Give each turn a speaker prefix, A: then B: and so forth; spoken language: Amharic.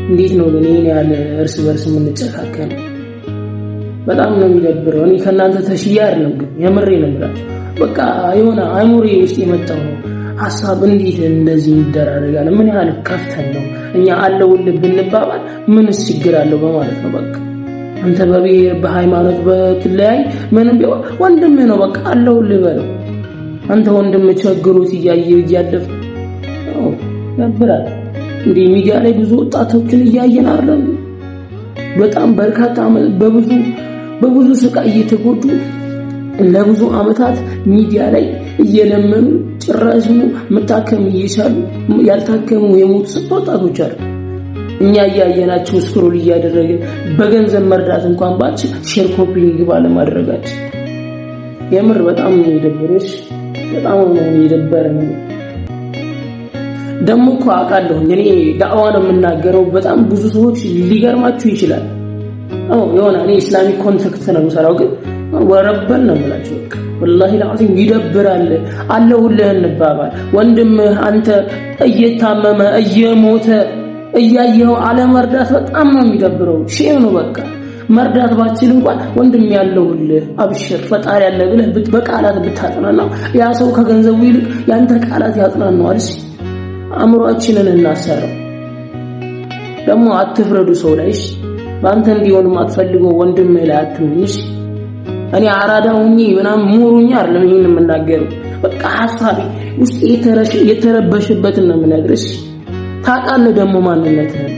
A: እንዴት ነው ግን ይሄን ያለ እርስ በርስ የምንጨካከን? በጣም ነው የሚደብረው። እኔ ከናንተ ተሽያ አይደለም ግን የምሬ ነው የምላችሁ። በቃ የሆነ አይሙሬ ውስጥ የመጣው ነው ሐሳብ እንዴት እንደዚህ ይደራረጋል? ምን ያህል ከፍተን ነው እኛ አለውልህ ብንባባል ምንስ ችግር አለው በማለት ነው። በቃ አንተ በብሔር በሃይማኖት በትለያይ ምንም ቢሆን ወንድምህ ነው። በቃ አለውልህ በለው። አንተ ወንድም ቸግሮት እያለፍ ነው ያብራል። እንደ ሚዲያ ላይ ብዙ ወጣቶችን እያየን አይደል? በጣም በርካታ በብዙ ስቃይ እየተጎዱ ለብዙ አመታት ሚዲያ ላይ እየለመኑ ጭራሽ መታከም እየቻሉ ያልታከሙ የሞቱ ወጣቶች አሉ። እኛ እያየናቸው ስክሮል እያደረግን በገንዘብ መርዳት እንኳን ባች ሼር ኮፒ ሊግባ ለማድረጋችን የምር በጣም ነው የደበረሽ። በጣም ነው የደበረኝ። ደሞ እኮ አውቃለሁ እኔ ዳዕዋ ነው የምናገረው። በጣም ብዙ ሰዎች ሊገርማችሁ ይችላል። የሆነ እኔ ኢስላሚክ ኮንቴክስት ነው የምሰራው፣ ግን ወረበል ነው የምላችሁ። ወላሂ ለአዚም ይደብራል። አለሁልህ እንባባል። ወንድምህ አንተ እየታመመ እየሞተ እያየኸው አለመርዳት በጣም ነው የሚደብረው። ሼም ነው በቃ። መርዳት ባችል እንኳን ወንድም ያለውልህ አብሽር ፈጣሪ ያለ ብለህ በቃላት ብታጽናናው ያ ሰው ከገንዘቡ ይልቅ ያንተ ቃላት ያጽናናዋል። አእምሮአችንን እናሰረው። ደግሞ አትፍረዱ ሰው ላይ። ባንተ እንዲሆን ማትፈልገው ወንድምህ ላይ አትሁንሽ። እኔ አራዳውኝ ምናምን ሙሩኛ አይደለም ይሄን የምናገረው። በቃ ሐሳቤ ውስጥ የተረበሸበትን ነው የምነግርሽ። ታውቃለህ ደግሞ ማንነትህን